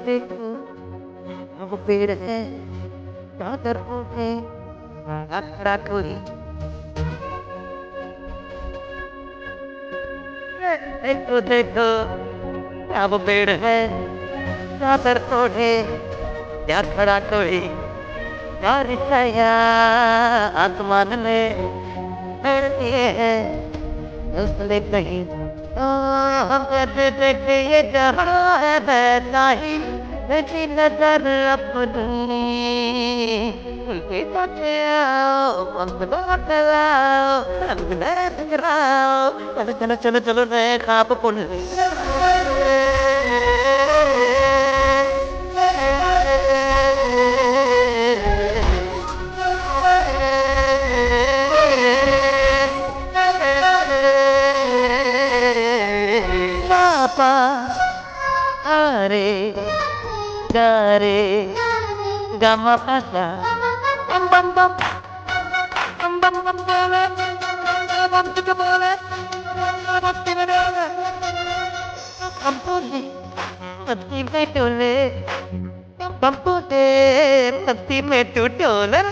देखो वो पेड़ है चादरों में खड़ा कोई देखो देखो क्या वो पेड़ है चादर ओढ़े क्या खड़ा कोई यार छाया आसमान में बैठ दिए है उसने कहीं देखते ये जहाँ है वैसा ही मेरी नजर अपनी उनकी बातें आओ पंख बात लाओ रंग नए टकराओ चलो चलो चलो चलो नए खाप पुन पापा अरे गरे गम फसा बम बम बम बम बम बोले बम तुझे बोले मस्ती में डोले बम बोले मस्ती में डोले बम बोले मस्ती में तू डोले